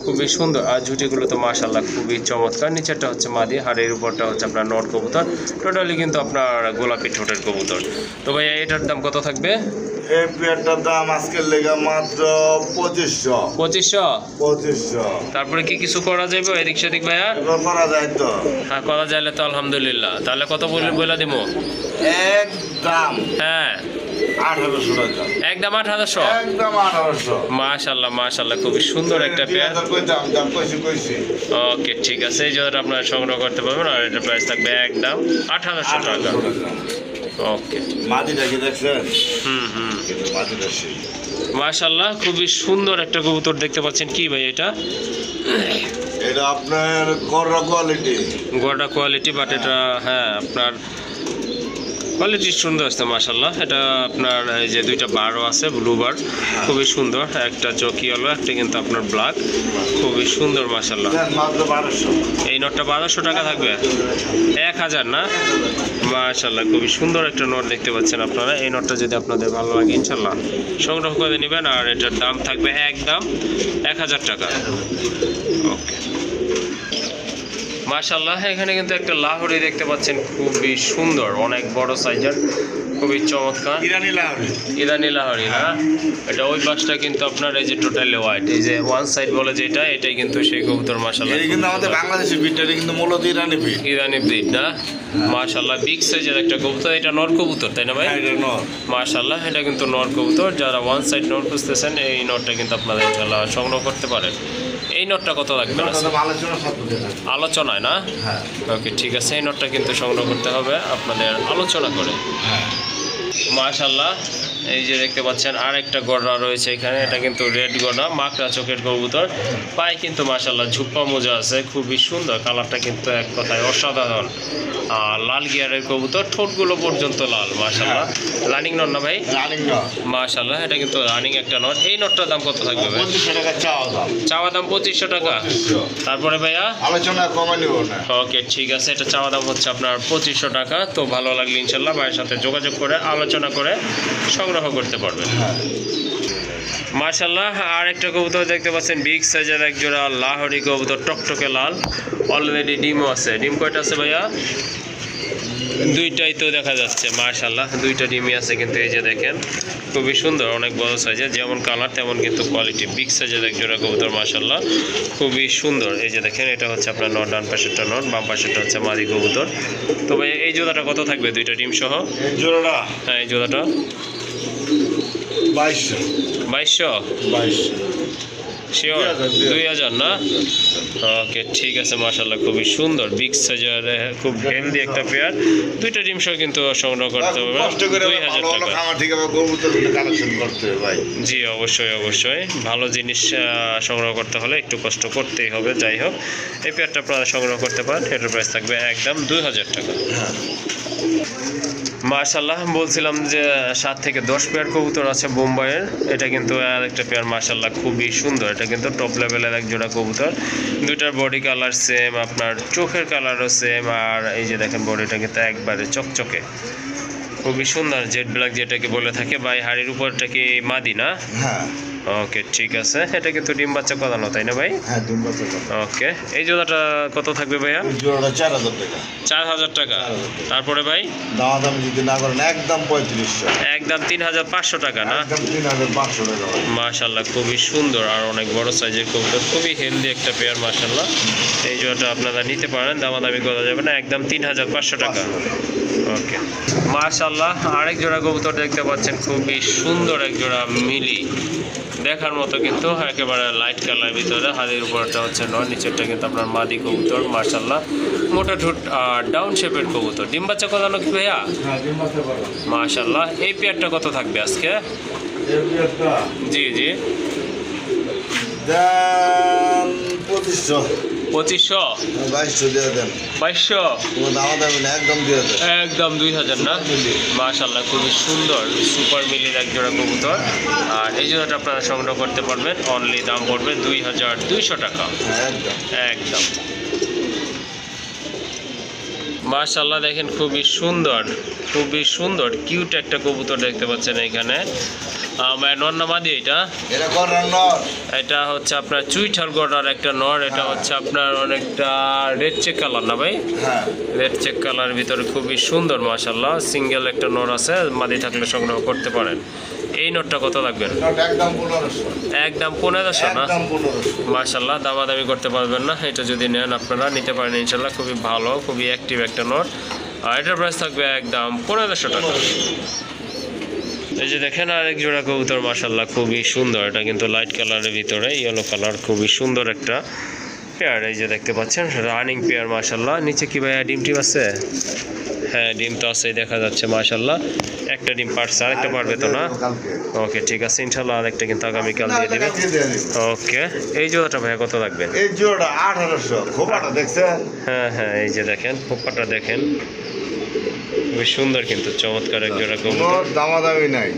খুবই সুন্দর। আর ঝুটিগুলো তো মাশাল্লাহ খুবই চমৎকার। নিচেরটা হচ্ছে মাদি, হাড়ের উপরটা হচ্ছে আপনার নট কবুতর, টোটালি কিন্তু আপনার গোলাপি ঠোঁটের কবুতর। তো ভাইয়া এটার দাম কত থাকবে? এই পেয়ারটার দাম আজকের লেগা মাত্র 2500। তারপরে কি কিছু করা যাবে এদিক সেদিক ভাইয়া? এবার করা যায় তো? হ্যাঁ করা যাইলে তো আলহামদুলিল্লাহ। তাহলে কত বলে দিব? একদম হ্যাঁ 1800 টাকা। একদম 1800? একদম 1800। মাশাল্লাহ মাশাল্লাহ খুবই সুন্দর একটা পেয়ার। কইছি। ওকে ঠিক আছে, এই জন্য আপনারা সংগ্রহ করতে পারবেন। আর এটার প্রাইস থাকবে একদম 1800 টাকা। ওকে মাদিটা কি দেখছেন? হুম মাদিটা সেই মাশাল্লাহ খুবই সুন্দর একটা কবুতর দেখতে পাচ্ছেন। কি ভাই এটা? এটা আপনার গড়া কোয়ালিটি। গোটা কোয়ালিটি, বাট এটা হ্যাঁ আপনার কোয়ালিটি সুন্দর আছে মাশাল্লাহ। এটা আপনার এই যে দুইটা বারও আছে, ব্লু বার, খুবই সুন্দর। একটা চকি হলো, একটা কিন্তু আপনার ব্ল্যাক, খুবই সুন্দর মাশাল্লাহ। মাত্র 1200। এই নোটটা 1200 টাকা থাকবে? 1000 না? মাশাল্লাহ খুবই সুন্দর একটা নোট দেখতে পাচ্ছেন আপনারা। এই নোটটা যদি আপনাদের ভালো লাগে ইনশাল্লাহ সংগ্রহ করে নেবেন। আর এটার দাম থাকবে একদম 1000 টাকা। ওকে মাশাল্লাহ এখানে কিন্তু একটা লাহোরি দেখতে পাচ্ছেন, খুবই সুন্দর, অনেক বড় সাইজের, খুবই চমৎকার। ইরানি লাহোরি না? এটা ওই পাশটা কিন্তু আপনার এই যে টোটালি হোয়াইট, এই যে ওয়ান সাইড বলে যেটা, এটাই কিন্তু সেই কবুতর মাশাল্লাহ। এটা কিন্তু আমাদের বাংলাদেশের ব্রিডটা কিন্তু মূলত ইরানি ব্রিড। ইরানি ব্রিড না? মাশাল্লাহ বিগ সাইজের একটা কবুতর। এটা নর কবুতর তাই না ভাই? এটা নর। মাশাল্লাহ এটা কিন্তু নর কবুতর। যারা ওয়ান সাইড নর খুঁজতেছেন এই নরটা কিন্তু আপনারা ইনশাল্লাহ সংগ্রহ করতে পারেন। এই নটটা কত লাগবে? আলোচনায় না? হ্যাঁ। ওকে ঠিক আছে, এই নটটা কিন্তু সংগ্রহ করতে হবে আপনাদের আলোচনা করে। হ্যাঁ মাশাল্লাহ এই যে দেখতে পাচ্ছেন আরেকটা গড়া রয়েছে এখানে, এটা কিন্তু রেড গড়া, মাকড়া চোখের কবুতর। পায়ে কিন্তু মাশাল্লাহ ঝুপ্পা মোজা আছে, খুবই সুন্দর, কালারটা কিন্তু এক কথায় অসাধারণ। আর লাল গিয়ারের কবুতর, ঠোঁটগুলো পর্যন্ত লাল মাশাল্লাহ। রানিং নট না ভাই? রানিং নট মাশাল্লাহ এটা কিন্তু রানিং একটা নট। এই নটটার দাম কত থাকবে ভাই? 2500 টাকা চাওয়া দাম 2500 টাকা। তারপরে ভাইয়া আলোচনা কমে নিব না। ওকে ঠিক আছে, এটা চাওয়া দাম হচ্ছে আপনার 2500 টাকা। তো ভালো লাগলে ইনশাল্লাহ ভাইয়ের সাথে যোগাযোগ করে আলোচনা করে সংগ্রহ করতে পারবেন। মাশাল্লাহ আর একটা কবুতর দেখতে পাচ্ছেন, বিগ সাইজের এক জোড়া লাহোরি কবুতর, টকটকে লাল, অলরেডি ডিমও আছে। ডিম কয়টা আছে ভাইয়া? দুইটাই তো দেখা যাচ্ছে মাশাল্লাহ, দুইটা ডিমই আছে কিন্তু। এই যে দেখেন খুবই সুন্দর, অনেক বড় সাইজের, যেমন কালার তেমন কিন্তু কোয়ালিটি। বিগ সাইজের এক জোড়া কবুতর মাশাল্লাহ খুবই সুন্দর। এই যে দেখেন এটা হচ্ছে আপনার নট, ডান পাশেরটা নট, বাম পাশেরটা হচ্ছে মাদি কবুতর। তো ভাই এই জোড়াটা কত থাকবে দুইটা ডিম সহ? এই জোড়াটা? হ্যাঁ এই জোড়াটা 2200। শিওর 2000 না? ওকে ঠিক আছে মাশাল্লাহ খুবই সুন্দর, বিগ সাইজের, খুব হেলদি একটা পেয়ার। দুইটা ডিম সহ কিন্তু সংগ্রহ করতে হবে। কষ্ট করে 2000 ভালো টাকা। খামার থেকে কবুতর কালেকশন করতে হবে ভাই। জি অবশ্যই অবশ্যই, ভালো জিনিস সংগ্রহ করতে হলে একটু কষ্ট করতেই হবে। যাই হোক এই পেয়ারটা আপনারা সংগ্রহ করতে পারেন, এটার প্রাইস থাকবে একদম 2000 টাকা। মাশাল্লাহ বলছিলাম যে 7 থেকে 10 পেয়ার কবুতর আছে বোম্বাইয়ের। এটা কিন্তু আর একটা পেয়ার মাশাল্লাহ খুবই সুন্দর, এটা কিন্তু টপ লেভেলের এক জোড়া কবুতর। দুইটার বডি কালার সেম, আপনার চোখের কালারও সেম। আর এই যে দেখেন বডিটা কিন্তু একবারে চকচকে, খুবই সুন্দর, জেড ব্ল্যাক যেটাকে বলে থাকে। ভাই হাড়ির উপরটা কি মাদি না? হ্যাঁ ওকে ঠিক আছে, এটা কিন্তু ডিম বাচ্চা করানো তাই না ভাই? হ্যাঁ ডিম বাচ্চা করানো। ওকে এই জোড়াটা কত থাকবে ভাইয়া? এই জোড়াটা 4000 টাকা। 4000 টাকা। তারপরে ভাই দাম যদি না করেন একদম 3500। একদম 3500 টাকা না? একদম 3500 টাকা। মাশাল্লাহ খুবই সুন্দর আর অনেক বড় সাইজের কবুতর, খুবই হেলদি একটা পেয়ার মাশাল্লাহ। এই জোড়াটা আপনারা নিতে পারেন, দামাদামি করা যাবে না, একদম 3500 টাকা। ওকে মাশাল্লাহ আরেক জোড়া কবুতর দেখতে পাচ্ছেন, খুবই সুন্দর এক জোড়া মিলি। দেখার মতো কিন্তু একেবারে লাইট কালার ভিতরে, হাতের উপরটা হচ্ছে নর, নিচেরটা কিন্তু আপনার মাদি কবুতর মাশাআল্লাহ, মোটা ঠোঁট আর ডাউন শেপের কবুতর। ডিম বাচ্চা কত নাকি ভাইয়া? মাশাআল্লাহ। এই পেয়ারটা কত থাকবে আজকে? জি জি, 2500 2200 দিয়ে দেন। 2200 কোনো দাম দামি না, একদম দিয়ে দেন। একদম 2000 না? মাশাআল্লাহ, খুবই সুন্দর সুপার মিলির এক জোড়া কবুতর। আর এই জোড়াটা আপনারা সংগ্রহ করতে পারবেন, অনলি দাম পড়বে 2200 টাকা। একদম একদম মাশাআল্লাহ, দেখেন খুবই সুন্দর, খুবই সুন্দর কিউট একটা কবুতর দেখতে পাচ্ছেন এখানে। নর না মাদি? এটা করার নর, এটা হচ্ছে আপনার চুইঠাল গড়ার একটা নর। এটা হচ্ছে আপনার অনেকটা রেড চেক কালার না ভাই? হ্যাঁ রেড চেক কালার ভিতরে খুবই সুন্দর মাশাআল্লাহ। সিঙ্গেল একটা নর আছে, মাদি থাকলে সংগ্রহ করতে পারেন। এই নটটা কত লাগবেন? একদম 1500। একদম 1500 না? একদম 1500। মাশাআল্লাহ, দামাদামি করতে পারবেন না। এটা যদি নেন আপনারা নিতে পারেন ইনশাআল্লাহ, খুবই ভালো, খুবই অ্যাক্টিভ একটা নট। আর এটার প্রাইস থাকবে একদম 1500 টাকা। এই যে দেখেন আরেক জোড়া কবুতর মাশাআল্লাহ, খুবই সুন্দর। এটা কিন্তু লাইট কালারের ভিতরে ইয়েলো কালার, খুবই সুন্দর একটা পেয়ার। এই যে দেখতে পাচ্ছেন রানিং পেয়ার মাশাআল্লাহ। নিচে কি ভাইয়া ডিম টিম আছে? হ্যাঁ ডিম তো আছে দেখা যাচ্ছে মাশাআল্লাহ। একটা ডিম পারছে, আরেকটা পারবে তো না? ওকে ঠিক আছে, ইনশাআল্লাহ আরেকটা কিন্তু আগামীকাল দিয়ে দিবে। ওকে, এই জোড়াটা ভাইয়া কত লাগবে? এই জোড়া 1800। খোপাটা দেখছেন? হ্যাঁ হ্যাঁ, এই যে দেখেন খোপাটা দেখেন, খুবই সুন্দর কিন্তু চমৎকার এক জোড়া কোনো কবুতর। দামাদামি নাই,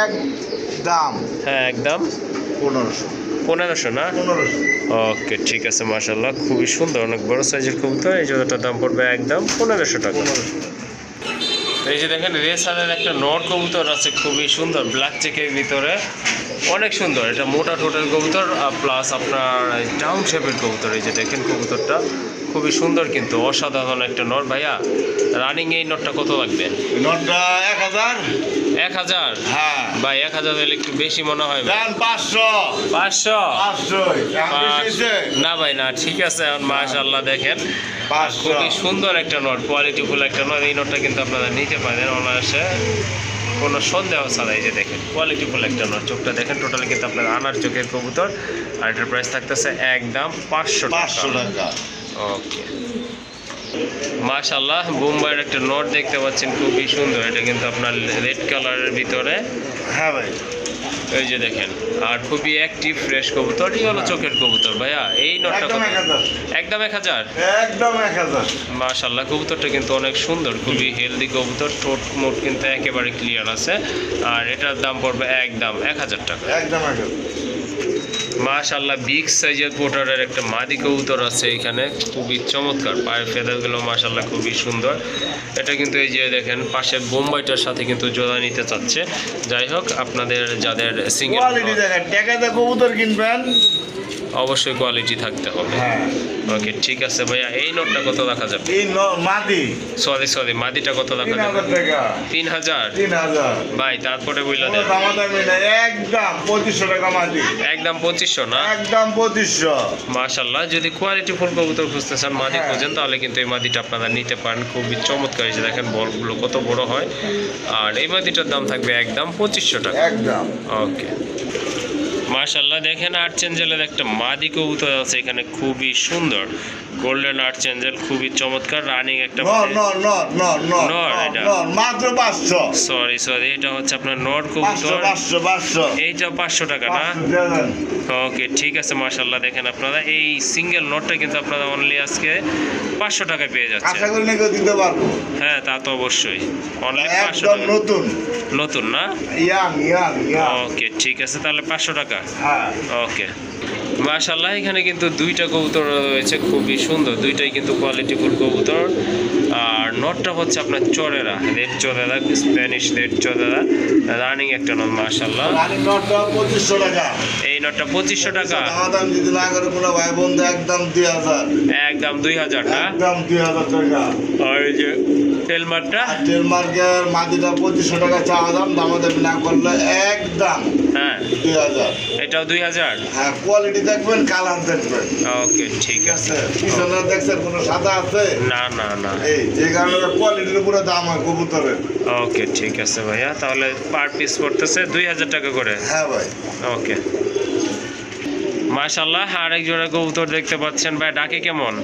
একদম। হ্যাঁ একদম 1500। 1500 না? 1500। ওকে ঠিক আছে মাশাআল্লাহ, খুবই সুন্দর, অনেক বড় সাইজের কবুতর। এই জোড়াটার দাম পড়বে একদম 1500 টাকা। এই যে দেখেন রেসারের একটা নর কবুতর আছে, খুবই সুন্দর ব্ল্যাক চেকের ভিতরে, অনেক সুন্দর। এটা মোটা ঠোঁটের কবুতর প্লাস আপনার ডাউন শেপের কবুতর। এই যে দেখেন কবুতরটা খুবই সুন্দর কিন্তু অসাধারণ একটা নর। ভাইয়া রানিং এই নটটা কত লাগবে? নটটা 1000। 1000? হ্যাঁ ভাই 1000 হলে একটু বেশি মনে হয়। দেন 500। 500? 500 না ভাই না, ঠিক আছে। এখন মাশাআল্লাহ দেখেন 500। খুবই সুন্দর একটা নট, কোয়ালিটিফুল একটা নট। এই নটটা কিন্তু আপনারা নিতে পারেন অনায়াসে, কোনো সন্দেহ ছাড়া। এই যে দেখেন কোয়ালিটিফুল একটা নট, চোখটা দেখেন টোটালি কিন্তু আপনার আনার চোখের কবুতর। আর এটার প্রাইস থাকতেছে একদম 500 টাকা। ওকে মাশাআল্লাহ, বোম্বাইয়ের একটা নট দেখতে পাচ্ছেন, খুবই সুন্দর। এটা কিন্তু আপনার রেড কালারের ভিতরে। হ্যাঁ ভাই এই যে দেখেন, আর খুবই অ্যাক্টিভ ফ্রেশ কবুতর, হলো চোখের কবুতর। ভাইয়া এই নটটা একদম 1000। একদম 1000? একদম 1000। মাশাআল্লাহ, কবুতরটা কিন্তু অনেক সুন্দর, খুবই হেলদি কবুতর, ঠোঁট মোট কিন্তু একেবারে ক্লিয়ার আছে। আর এটার দাম পড়বে একদম 1000 টাকা। একদম 1000। মাশাআল্লাহ, বিগ সাইজের পোটারের একটা মাদি কবুতর আছে এখানে, খুবই চমৎকার। পায়ের ফেদারগুলো মাশাআল্লাহ খুবই সুন্দর। এটা কিন্তু এই যে দেখেন পাশে বোম্বাইটার সাথে কিন্তু জোড়া নিতে চাচ্ছে। যাই হোক, আপনাদের যাদের সিঙ্গেল কোয়ালিটি দেখেন, টাকাতে কবুতর কিনবেন অবশ্যই কোয়ালিটি থাকতে হবে। হ্যাঁ ওকে ঠিক আছে ভাইয়া, এই নোটটা কত রাখা যাবে? এই মাদি সরি মাদিটা কত রাখা যাবে? 3000 টাকা। 3000? 3000 ভাই তারপরে বইলা কোনো দেন। দামাদামি নাই, একদম 2500 টাকা মাদি। একদম 2500 না? একদম 2500। মাশাআল্লাহ, যদি কোয়ালিটি ফুল কবুতর খুঁজতে চান, মাদি হ্যাঁ। খোঁজেন, তাহলে কিন্তু এই মাদিটা আপনারা নিতে পারেন, খুবই চমৎকার। এই যে দেখেন বলগুলো কত বড় হয়। আর এই মাদিটার দাম থাকবে একদম 2500 টাকা। একদম। ওকে মাশাআল্লাহ, দেখেন আর্চেঞ্জেলের একটা মাদি কবুতর আছে এখানে, খুবই সুন্দর গোল্ডেন আর্চেঞ্জেল, খুবই চমৎকার রানিং একটা। নর এটা? মাত্র 500। সরি এটা হচ্ছে আপনার নর কবুতর। 500। এইটা 500 টাকা না? ওকে ঠিক আছে মাশাআল্লাহ, দেখেন আপনারা এই সিঙ্গেল নটটা কিন্তু আপনারা অনলি আজকে 500 টাকায় পেয়ে যাচ্ছেন। আশা করি নাকি দিতে পারবো। হ্যাঁ তা তো অবশ্যই, অনলি 500 একদম টাকা। নতুন নতুন না? ইয়াং। ওকে ঠিক আছে, তাহলে 500 টাকা। হ্যাঁ ওকে মাশাআল্লাহ, এখানে কিন্তু দুইটা কবুতর রয়েছে, খুবই সুন্দর, দুইটাই কিন্তু কোয়ালিটিফুল কবুতর। আর নটটা হচ্ছে আপনার চরেরা, রেড চরেরা, স্প্যানিশ রেড চরেরা, রানিং একটা নট মাশাআল্লাহ। রানিং নটটা 2500 টাকা। এই নটটা 2500 টাকা? দাম যদি না করে কোনো ভাই বন্ধু একদম 2000। একদম 2000 না? একদম 2000 টাকা। আর এই যে টেলমার্কটা আর টেলমার্কের মাদিটা 2500 টাকা চাওয়া দাম, দামাদামি না করলে একদম হ্যাঁ 2000। এটাও 2000। হ্যাঁ, কোয়ালিটি দেখবেন, কালার দেখবেন। ওকে ঠিক আছে। পিছনে দেখছেন কোনো সাদা আছে? না না না। এই যে কারণে কোয়ালিটির উপরে দাম হয় কবুতরের। ওকে ঠিক আছে ভাইয়া, তাহলে পার পিস পড়তেছে 2000 টাকা করে। হ্যাঁ ভাই। ওকে মাশাআল্লাহ, আরেক জোড়া কবুতর দেখতে পাচ্ছেন ভাই, ডাকে কেমন?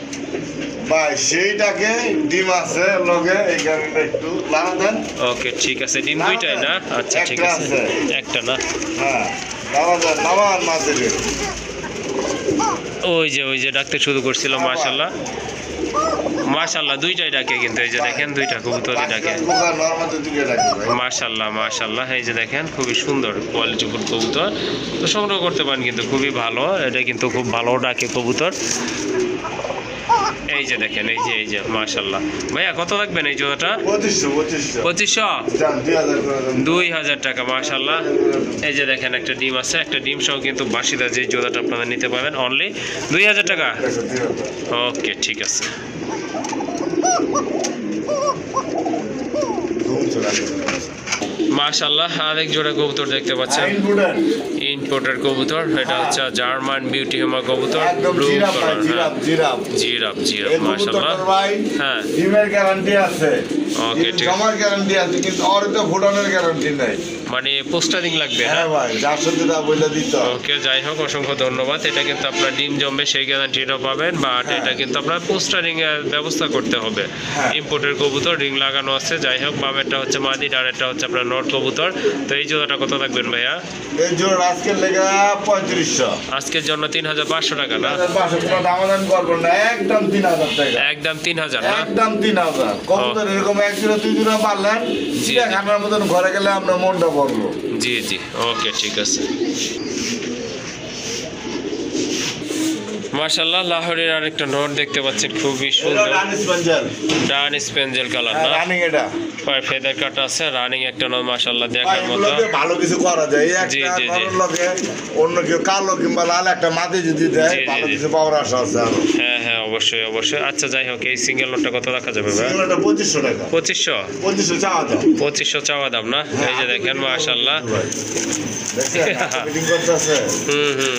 ভাই সেইটাকে ডিম আছে লগে, এই কারণে একটু লাড়া দেন। ওকে ঠিক আছে, ডিম দুইটাই না? আচ্ছা ঠিক একটা আছে, আছে। একটা না। হ্যাঁ, লাড়া দেন, নামান মাঝে। ওই যে ডাকতে শুরু করছিল। মাশাআল্লাহ মাশাআল্লাহ, দুইটাই ডাকে কিন্তু, এই যে দেখেন দুইটা কবুতরই ডাকে। মাশাআল্লাহ মাশাআল্লাহ, এই যে দেখেন খুবই সুন্দর কোয়ালিটিফুল কবুতর, তো সংগ্রহ করতে পারেন কিন্তু খুবই ভালো। এটা কিন্তু খুব ভালো ডাকে কবুতর। এই যে দেখেন, এই যে মাশাআল্লাহ। ভাইয়া কত লাগবেন এই জোড়াটা? 2500। 2000 টাকা। মাশাআল্লাহ, এই যে দেখেন একটা ডিম আছে, একটা ডিম সহ কিন্তু বাসিদা যে জোড়াটা আপনারা নিতে পারেন অনলি 2000 টাকা। ওকে ঠিক আছে। মাশাআল্লাহ, আরেক জোড়া কবুতর দেখতে পাচ্ছেন, ইম্পোর্টের কবুতর। এটা হচ্ছে জার্মান বিউটি হিমা কবুতর, ব্লু কালার। জিরাফ মাশাআল্লাহ। হ্যাঁ ডিমের গ্যারান্টি আছে। ওকে ঠিক আছে, জমার গ্যারান্টি আছে, কিন্তু ওর তো ফুটানোর গ্যারান্টি নাই। মানে পোস্টারিং লাগবে। হ্যাঁ ভাই, যার সাথে তা বলে দিত। ওকে যাই হোক, অসংখ্য ধন্যবাদ। এটা কিন্তু আপনার ডিম জমবে সেই গ্যারান্টিটাও পাবেন, বাট এটা কিন্তু আপনার পোস্টারিং এর ব্যবস্থা করতে হবে। ইম্পোর্টের কবুতর, রিং লাগানো আছে। যাই হোক, বামেরটা হচ্ছে মাদি, ডানেরটা হচ্ছে আপনার নর কবুতর। তো এই জোড়াটা কত থাকবেন ভাইয়া? এই জোড়া আজকের লেগে 3500। আজকের জন্য 3500 টাকা না? কোনো দামাদামি করবেন না, একদম 3000 টাকা। একদম 3000 না? একদম 3000। কবুতর এরকম এক জোড়া দুই জোড়া পারলেন, সেটা খানার মতন ঘরে গেলে আমরা মনটা পড়বো। জি ওকে ঠিক আছে। মাশাআল্লাহ, লাহোরের আরেকটা নর দেখতে পাচ্ছেন, খুবই সুন্দর। ডান স্পেঞ্জেল কালার না? রানিং এটা। পার ফেদার কাটা আছে, রানিং একটা নর। মাশাআল্লাহ, দেখার মতো। ভালো কিছু করা যায়। এই একটা নরের লগে অন্য কেউ কালো কিংবা লাল একটা মাটি যদি দেয়, ভালো কিছু পাওয়ার আশা আছে আরো। হ্যাঁ অবশ্যই। আচ্ছা যাই হোক, এই সিঙ্গেল নটটা কত রাখা যাবে ভাই? সিঙ্গেলটা 2500 টাকা। 2500 চাওয়া দাম। 2500 চাওয়া দাম না? এই যে দেখেন মাশাআল্লাহ। মিটিং করতে আছে।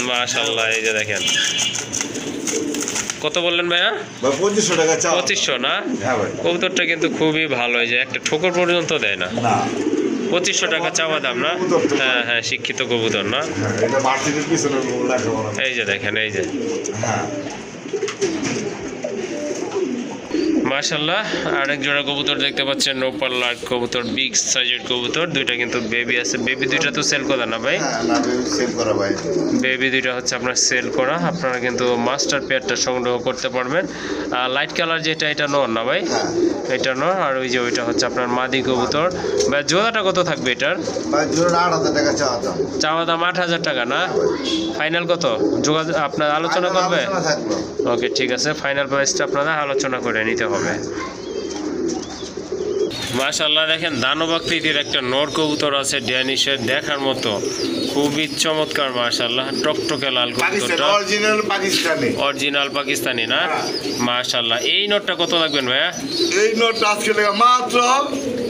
মাশাআল্লাহ, এই যে দেখেন। কত বললেন ভাইয়া? 2500 টাকা চাওয়া। 2500 না? হ্যাঁ ভাই। কবুতরটা কিন্তু খুবই ভালো, এই যে একটা ঠোকর পর্যন্ত দেয় না। 2500 টাকা চাওয়া দাম না? হ্যাঁ শিক্ষিত কবুতর না? এটা মার্কেটের পিছনে লেখাপড়া। এই যে দেখেন, এই যে। হ্যাঁ মাশাআল্লাহ, আরেক জোড়া কবুতর দেখতে পাচ্ছেন, নোপাল লার্ক কবুতর, বিগ সাইজের কবুতর। দুইটা কিন্তু বেবি আছে। বেবি দুইটা তো সেল করা না ভাই? হ্যাঁ, না সেল করা ভাই। বেবি দুইটা হচ্ছে আপনার সেল করা। আপনারা কিন্তু মাস্টার পেয়ারটা সংগ্রহ করতে পারবেন। লাইট কালার যেটা, এটা নর না ভাই? এটা নর। আর ওই যে ওইটা হচ্ছে আপনার মাদি কবুতর। ভাই জোড়াটা কত থাকবে এটার? ভাই জোড়া 8000 টাকা চাওয়া দাম। চাওয়া দাম 8000 টাকা না? ফাইনাল কত? যোগাযোগ আপনার আলোচনা করবে? ওকে ঠিক আছে, ফাইনাল প্রাইসটা আপনারা আলোচনা করে নিতে হবে। মাশাআল্লাহ, দেখেন দানব আকৃতির একটা নর কবুতর আছে, ড্যানিশের, দেখার মতো খুবই চমৎকার। মাশাআল্লাহ, টকটকে লাল কবুতরটা। অরিজিনাল পাকিস্তানি না? মাশাআল্লাহ, এই নটটা কত লাগবেন ভাইয়া? এই নটটা আজকে লাগা মাত্র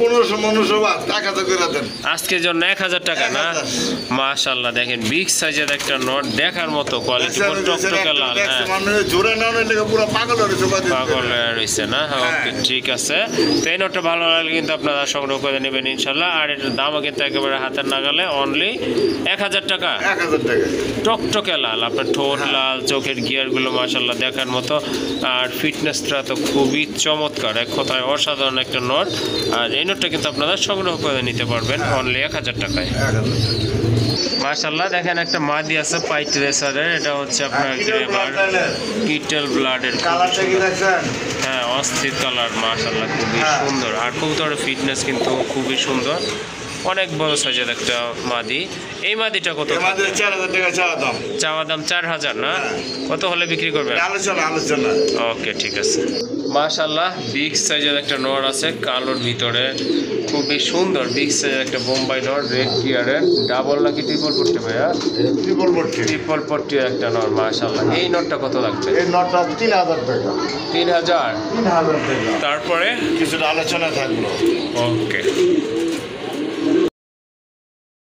1500 বাদ টাকা তো করে দেন। আজকের জন্য 1000 টাকা না? মাশাআল্লাহ, দেখেন বিগ সাইজের একটা নট, দেখার মতো কোয়ালিটি, টকটকে লাল। মানে জোরে না হলে পুরো পাগল হয়ে রয়েছে না? ওকে ঠিক আছে। তো এই নটটা ভালো লাগলে কিন্তু আপনারা সংগ্রহ করে নেবেন ইনশাল্লাহ। আর এটার দামও কিন্তু একেবারে হাতের নাগালে, অনলি 1000 টাকা। 1000 টাকা। টকটকে লাল, আপনার ঠোঁট লাল, চোখের গিয়ারগুলো মাশাআল্লাহ দেখার মতো, আর ফিটনেসটা তো খুবই চমৎকার, এক কথায় অসাধারণ একটা নট। আর এই নটটা কিন্তু আপনারা সংগ্রহ করে নিতে পারবেন অনলি 1000 টাকায়। মাশাআল্লাহ, দেখেন একটা মাদি আছে পাইট রেসারের। এটা হচ্ছে আপনার গ্রেমার কিটেল ব্লাডের। কালারটা কি দেখছেন? হ্যাঁ, অস্থির কালার। মাশাআল্লাহ, খুবই সুন্দর। আর কবুতরের ফিটনেস কিন্তু খুবই সুন্দর। অনেক বড় সাইজের একটা মাদি। এই মাদিটা কত? আমাদের 4000 টাকা চাওয়া দাম। চাওয়া দাম 4000 না? কত হলে বিক্রি করবেন? আলোচনা। ওকে, ঠিক আছে। মাশাআল্লাহ, বিগ সাইজের একটা নর আছে কালোর ভিতরে, খুবই সুন্দর। বিগ সাইজের একটা বোম্বাই নর, রেড টিয়ারের। ডাবল নাকি ট্রিপল পট্টি ভাইয়া? ট্রিপল পট্টির একটা নর। মাশাআল্লাহ, এই নরটা কত লাগবে? এই নটটা 3000 টাকা। 3000? 3000 টাকা। তারপরে কিছুটা আলোচনা থাকলো। ওকে।